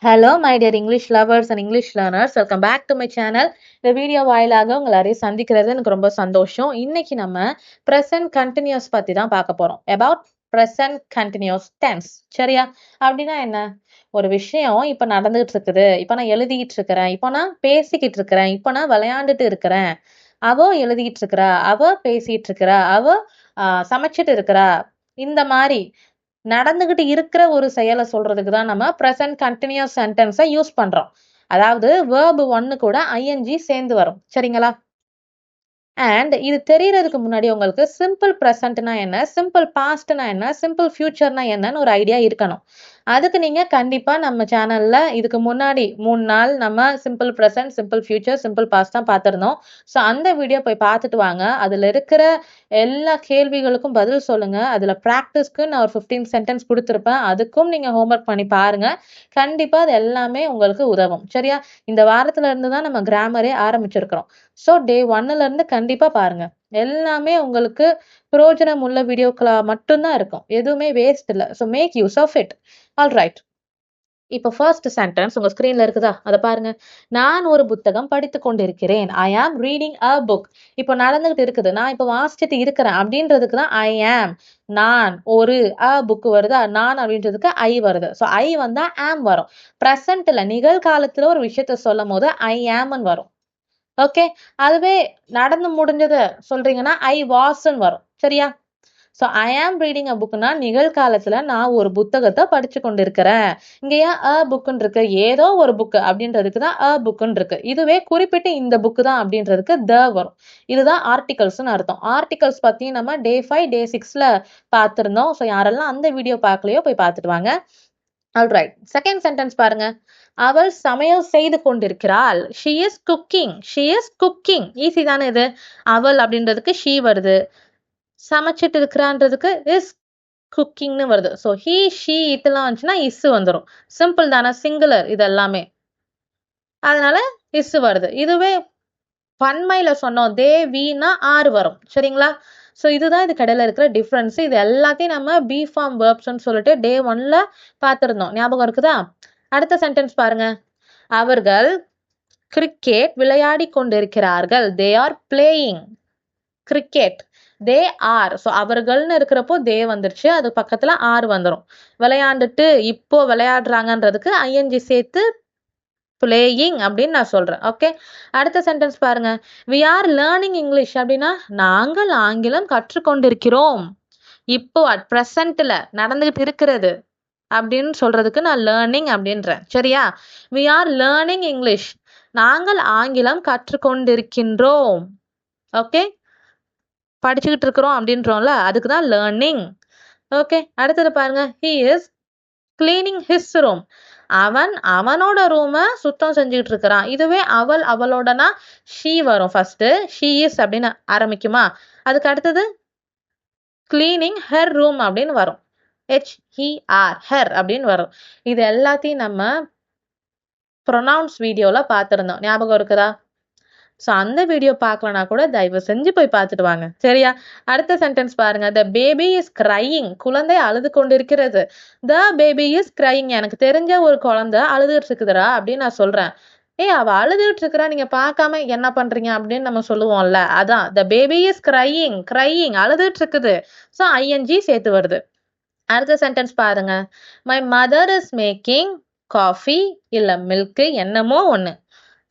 Hello my dear English lovers and English learners, welcome back to my channel. இந்த video வாயிலாக உங்களை எல்லாரையும் சந்திக்கிறது எனக்கு ரொம்ப சந்தோஷம். இன்னைக்கு நம்ம ப்ரெசன்ட் கண்டினியூஸ் பத்தி தான் பார்க்க போறோம். About present continuous tense. சரியா? அப்படின்னா என்ன? ஒரு விஷயம் இப்ப நடந்துகிட்டு இருக்குது, இப்ப நான் எழுதிக்கிட்டு இருக்கிறேன், இப்ப நான் பேசிக்கிட்டு இருக்கிறேன், இப்ப நான் விளையாண்டுட்டு இருக்கிறேன், அவ எழுதிக்கிட்டு இருக்கிறா, அவ பேசிட்டு இருக்கிறா, அவ சமைச்சிட்டு இருக்கிறா, இந்த மாதிரி நடந்துகிட்டு இருக்கிற ஒரு செயலை சொல்றதுக்கு தான் நம்ம ப்ரெசன்ட் கண்டினியூஸ் சென்டென்ஸை யூஸ் பண்றோம். அதாவது வேர்ப் ஒன்னு கூட ஐஎன்ஜி சேர்ந்து வரும். சரிங்களா? அண்ட் இது தெரியறதுக்கு முன்னாடி உங்களுக்கு சிம்பிள் ப்ரெசன்ட்னா என்ன, சிம்பிள் பாஸ்ட்னா என்ன, சிம்பிள் ஃபியூச்சர்னா என்னன்னு ஒரு ஐடியா இருக்கணும். அதுக்கு நீங்க கண்டிப்பா நம்ம சேனல்ல இதுக்கு முன்னாடி 3 நாள் நம்ம simple present, simple future, simple past தான் பார்த்திருந்தோம். ஸோ அந்த வீடியோ போய் பார்த்துட்டு வாங்க. அதுல இருக்கிற எல்லா கேள்விகளுக்கும் பதில் சொல்லுங்க. அதுல ப்ராக்டிஸ்க்கு நான் ஒரு 15 சென்டென்ஸ் கொடுத்துருப்பேன். அதுக்கும் நீங்க ஹோம்ஒர்க் பண்ணி பாருங்க. கண்டிப்பா அது எல்லாமே உங்களுக்கு உதவும். சரியா? இந்த வாரத்துல இருந்து தான் நம்ம கிராமரே ஆரம்பிச்சிருக்கிறோம். ஸோ டே 1ல இருந்து கண்டிப்பா பாருங்க. எல்லாமே உங்களுக்கு பிரயோஜனம் உள்ள வீடியோக்களா மட்டும்தான் இருக்கும். எதுவுமே வேஸ்ட் இல்ல. So make use of it. Alright. இப்போ ஃபர்ஸ்ட் சென்டென்ஸ் உங்க ஸ்கிரீன்ல இருக்குதா? அத பாருங்க. நான் ஒரு புத்தகம் படித்துக் கொண்டிருக்கிறேன். ஐ ஆம் ரீடிங் அ புக். இப்போ நடந்துகிட்டு இருக்குது. நான் இப்போ வாசிச்சுட்டு இருக்கிறேன் அப்படின்றதுக்கு தான் ஐ ஆம். நான் ஒரு புக் வருதா? நான் அப்படின்றதுக்கு ஐ வருது. ஸோ ஐ வந்தா ஆம் வரும். பிரசன்ட்ல நிகழ்காலத்துல ஒரு விஷயத்த சொல்லும் போது ஐ ஆம்னு வரும். ஓகே. அதுவே நடந்து முடிஞ்சத சொல்றீங்கன்னா ஐ வாஸ்ன்னு வரும். சரியா? ஸோ ஐ ஆம் ரீடிங் அ புக்னா நிகழ்காலத்துல நான் ஒரு புத்தகத்தை படிச்சு கொண்டிருக்கிறேன். இங்க ஏன் புக்குன்னு இருக்கு? ஏதோ ஒரு புக் அப்படின்றதுக்கு தான் புக்குன்னு இருக்கு. இதுவே குறிப்பிட்டு இந்த புக் தான் அப்படின்றதுக்கு வரும். இதுதான் ஆர்டிகல்ஸ்னு அர்த்தம். ஆர்டிகல்ஸ் பத்தி நம்ம டே 5 டே 6ல பார்த்திருந்தோம். ஸோ யாரெல்லாம் அந்த வீடியோ பார்க்கலையோ போய் பார்த்துட்டு வாங்க. ஆல்ரைட். செகண்ட் சென்டென்ஸ் பாருங்க. அவள் சமையல் செய்து கொண்டிருக்கிறாள். She is cooking. She is cooking. Easy தானே இது? அவள் அப்படின்றதுக்கு ஷீ வருது. சமைச்சிட்டு இருக்கிறான்றதுக்கு இஸ் குக்கிங்னு வருது. ஸோ ஹீ, ஷீ இதெல்லாம் வந்துச்சுன்னா இஸ் வந்துரும். சிம்பிள் தானே? சிங்குலர் இது எல்லாமே. அதனால இஸ் வருது. இதுவே பன்மையில சொன்னோம் தே, வீனா ஆர் வரும். சரிங்களா? ஸோ இதுதான் இதுக்கு இடையில இருக்கிற டிஃபரன்ஸ். இது எல்லாத்தையும் நம்ம பி ஃபார்ம் வேர்ப்ஸ்ன்னு சொல்லிட்டு டே 1ல பார்த்திருந்தோம். ஞாபகம் இருக்குதா? அடுத்த சென்டென்ஸ் பாருங்க. அவர்கள் கிரிக்கெட் விளையாடி கொண்டிருக்கிறார்கள். They are playing cricket. They are. So அவர்கள்னு இருக்கிறப்போ தே வந்துருச்சு. அது பக்கத்துல ஆர் வந்துரும். விளையாண்டுட்டு இப்போ விளையாடுறாங்கன்றதுக்கு ஐஎன்ஜி சேர்த்து பிளேயிங் அப்படின்னு நான் சொல்றேன். ஓகே. அடுத்த சென்டென்ஸ் பாருங்க. வி ஆர் லேர்னிங் இங்கிலீஷ் அப்படின்னா நாங்கள் ஆங்கிலம் கற்றுக்கொண்டிருக்கிறோம். இப்போ அட் பிரசன்ட்ல நடந்துகிட்டு இருக்கிறது அப்படின்னு சொல்றதுக்கு நான் லேர்னிங் அப்படின்றேன். சரியா? We are learning English. நாங்கள் ஆங்கிலம் கற்றுக்கொண்டிருக்கின்றோம். ஓகே. படிச்சுக்கிட்டு இருக்கிறோம் அப்படின்றோம்ல, அதுக்கு தான் லேர்னிங். ஓகே. அடுத்தது பாருங்க. He is cleaning his room. அவன் அவனோட ரூம சுத்தம் செஞ்சுக்கிட்டு இருக்கிறான். இதுவே அவள் அவளோடனா ஷீ வரும் ஃபர்ஸ்ட். ஷீ இஸ் அப்படின்னு ஆரம்பிக்குமா? அதுக்கு அடுத்தது கிளீனிங் ஹெர் ரூம் அப்படின்னு வரும். HER ஹெர் அப்படின்னு வரும். இது எல்லாத்தையும் நம்ம ப்ரொனவுன்ஸ் வீடியோல பார்த்திருந்தோம். ஞாபகம் இருக்குதா? ஸோ அந்த வீடியோ பார்க்கலனா கூட தயவு செஞ்சு போய் பார்த்துட்டு வாங்க. சரியா? அடுத்த சென்டென்ஸ் பாருங்க. The baby is crying. குழந்தை அழுது கொண்டிருக்கிறது. The baby is crying. எனக்கு தெரிஞ்ச ஒரு குழந்தை அழுதுகிட்டு இருக்குதுடா அப்படின்னு நான் சொல்றேன். ஏய் அவ அழுதுகிட்டு இருக்கிறா, நீங்க பார்க்காம என்ன பண்றீங்க அப்படின்னு நம்ம சொல்லுவோம்ல. அதான் the baby is crying. Crying அழுதுகிட்டு இருக்குது. ஸோ ஐஎன்ஜி சேர்த்து வருது. அடுத்த சென்டென்ஸ் பாருங்க. My mother is making coffee இல்ல மில்க் என்னமோ ஒண்ணு.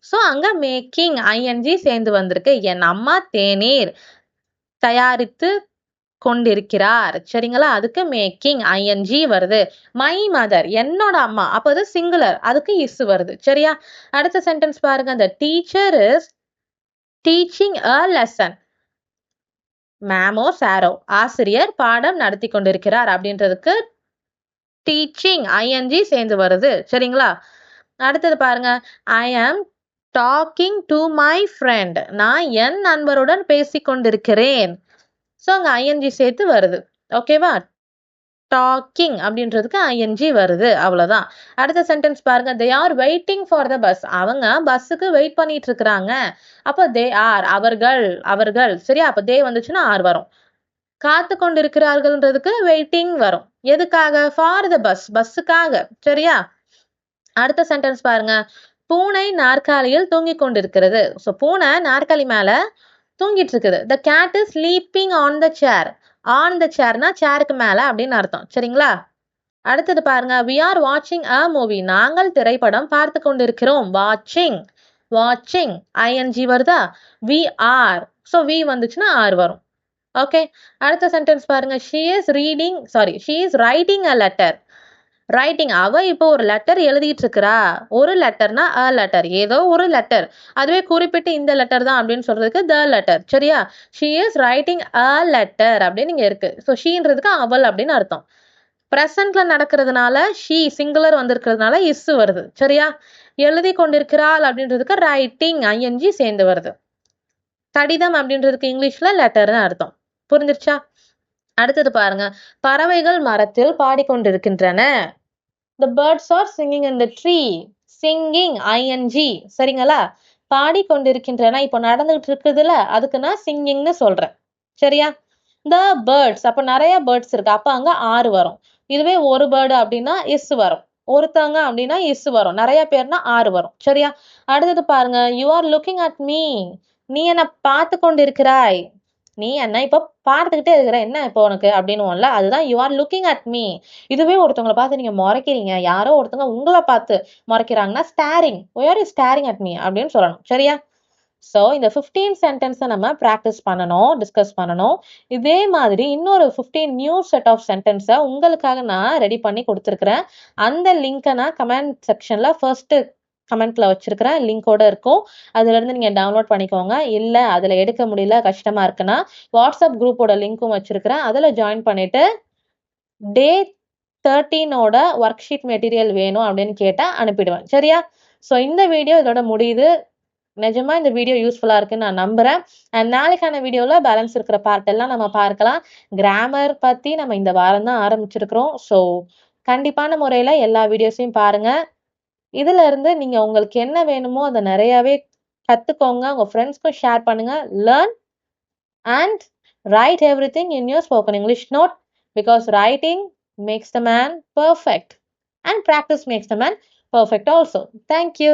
ஸோ அங்க மேக்கிங் ஐஎன்ஜி சேர்ந்து வந்திருக்கு. என் அம்மா தேநீர் தயாரித்து கொண்டிருக்கிறார். சரிங்களா? அதுக்கு மேக்கிங் ஐஎன்ஜி வருது. மை மதர் என்னோட அம்மா. அப்போ அது சிங்குலர். அதுக்கு இஸ் வருது. சரியா? அடுத்த சென்டென்ஸ் பாருங்க. the teacher is teaching a lesson. மேமோ sorrow ஆசிரியர் பாடம் நடத்தி கொண்டிருக்கிறார் அப்படின்றதுக்கு டீச்சிங் ஐஎன்ஜி சேர்ந்து வருது. சரிங்களா? அடுத்தது பாருங்க. ஐ ஆம் டாக்கிங் டு மை ஃப்ரெண்ட். நான் என் நண்பருடன் பேசிக் கொண்டிருக்கிறேன். ஸோ அங்க ஐஎன்ஜி சேர்த்து வருது. ஓகேவா? டாக்கிங் அப்படின்றதுக்கு ஐஎன்ஜி வருது. அவ்வளவுதான். அடுத்த சென்டென்ஸ் பாருங்க. They are waiting for the bus. அவங்க பஸ்ஸுக்கு வெயிட் பண்ணிட்டு இருக்கிறாங்க. அப்போ தே ஆர் அவர்கள் அவர்கள். சரியா? அப்ப தே வந்துச்சுன்னா ஆர் வரும். காத்து கொண்டிருக்கிறார்கள்ன்றதுக்கு வெயிட்டிங் வரும். எதுக்காக? ஃபார் த பஸ் பஸ்ஸுக்காக. சரியா? அடுத்த சென்டென்ஸ் பாருங்க. பூனை நாற்காலியில் தூங்கிக் கொண்டிருக்கிறது. ஸோ பூனை நாற்காலி மேல தூங்கிட்டு இருக்குது. The cat is sleeping on the chair. On the சேர்னா சேருக்கு மேல அப்படின்னு அர்த்தம். சரிங்களா? அடுத்தது பாருங்க. வி ஆர் வாட்சிங் அ மூவி. நாங்கள் திரைப்படம் பார்த்து கொண்டிருக்கிறோம். வாட்சிங் வாட்சிங் ஐஎன்ஜி வருதா? We are. ஸோ வி வந்துச்சுன்னா ஆர் வரும். ஓகே. அடுத்த சென்டென்ஸ் பாருங்க. She is writing a letter. Writing அவ இப்போ ஒரு லெட்டர் எழுதிட்டு இருக்கிறா. ஒரு லெட்டர்னா அ லெட்டர், ஏதோ ஒரு லெட்டர். அதுவே குறிப்பிட்டு இந்த லெட்டர் தான் அப்படின்னு சொல்றதுக்கு த லெட்டர். சரியா? She is writing a letter அப்படின்னு இங்க இருக்கு. ஸோ ஷீன்றதுக்கு அவள் அப்படின்னு அர்த்தம். பிரசன்ட்ல நடக்கிறதுனால ஷீ சிங்குலர் வந்திருக்கிறதுனால இஸ் வருது. சரியா? எழுதி கொண்டிருக்கிறாள் அப்படின்றதுக்கு ரைட்டிங் ஐஎன்ஜி சேர்ந்து வருது. கடிதம் அப்படின்றதுக்கு இங்கிலீஷ்ல லெட்டர்னு அர்த்தம். புரிஞ்சிருச்சா? அடுத்தது பாருங்க. பறவைகள் மரத்தில் பாடிக்கொண்டிருக்கின்றன. The birds are singing in the tree. Singing ing. சரிங்களா? பாடிக்கொண்டிருக்கின்றன. இப்போ நடந்துகிட்டு இருக்குதுல, அதுக்கு நான் சிங்கிங்னு சொல்றேன். சரியா? The birds. அப்ப நிறைய பேர்ட்ஸ் இருக்கு. அப்ப அங்க ஆறு வரும். இதுவே ஒரு பேர்டு அப்படின்னா இஸ் வரும். ஒருத்தவங்க அப்படின்னா இஸ் வரும். நிறைய பேர்னா ஆறு வரும். சரியா? அடுத்தது பாருங்க. You are looking at me. நீ என்ன பார்த்து கொண்டிருக்கிறாய். நீ என்ன இப்போ பார்த்துக்கிட்டே இருக்கிற, என்ன இப்போ உனக்கு அப்படின்னுவோம்ல, அதுதான் you are looking at me. இதுவே ஒருத்தவங்களை பார்த்து நீங்க முறைக்கிறீங்க, யாரோ ஒருத்தவங்க உங்களை பார்த்து முறைக்கிறாங்கன்னா staring, why are you staring at me அப்படின்னு சொல்லணும். சரியா? ஸோ இந்த 15 சென்டென்ஸை நம்ம ப்ராக்டிஸ் பண்ணணும், டிஸ்கஸ் பண்ணணும். இதே மாதிரி இன்னொரு 15 நியூ செட் ஆஃப் சென்டென்ஸை உங்களுக்காக நான் ரெடி பண்ணி கொடுத்துருக்குறேன். அந்த லிங்கை நான் கமெண்ட் செக்ஷன்ல ஃபர்ஸ்ட் கமெண்ட்ல வச்சிருக்கிறேன், லிங்கோட இருக்கும். அதுல இருந்து நீங்க டவுன்லோட் பண்ணிக்கோங்க. இல்ல அதுல எடுக்க முடியல, கஷ்டமா இருக்குன்னா வாட்ஸ்அப் குரூப்போட லிங்க்கும் வச்சிருக்கிறேன். அதுல ஜாயின் பண்ணிட்டு டே 13ஓட ஒர்க் ஷீட் மெட்டீரியல் வேணும் அப்படின்னு கேட்டா அனுப்பிடுவேன். சரியா? ஸோ இந்த வீடியோ இதோட முடியுது. நிஜமா இந்த வீடியோ யூஸ்ஃபுல்லா இருக்குன்னு நான் நம்புறேன். அண்ட் நாளைக்கான வீடியோல பேலன்ஸ் இருக்கிற பார்ட் எல்லாம் நம்ம பார்க்கலாம். கிராமர் பத்தி நம்ம இந்த வாரம் தான் ஆரம்பிச்சிருக்கிறோம். ஸோ கண்டிப்பான முறையில எல்லா வீடியோஸையும் பாருங்க. இதுல இருந்து நீங்க உங்களுக்கு என்ன வேணுமோ அதை நிறையவே கத்துக்கோங்க. உங்க ஃப்ரெண்ட்ஸ்க்கும் ஷேர் பண்ணுங்க. Learn and write everything in your spoken English note, because writing makes the man perfect and practice makes the man perfect also. Thank you.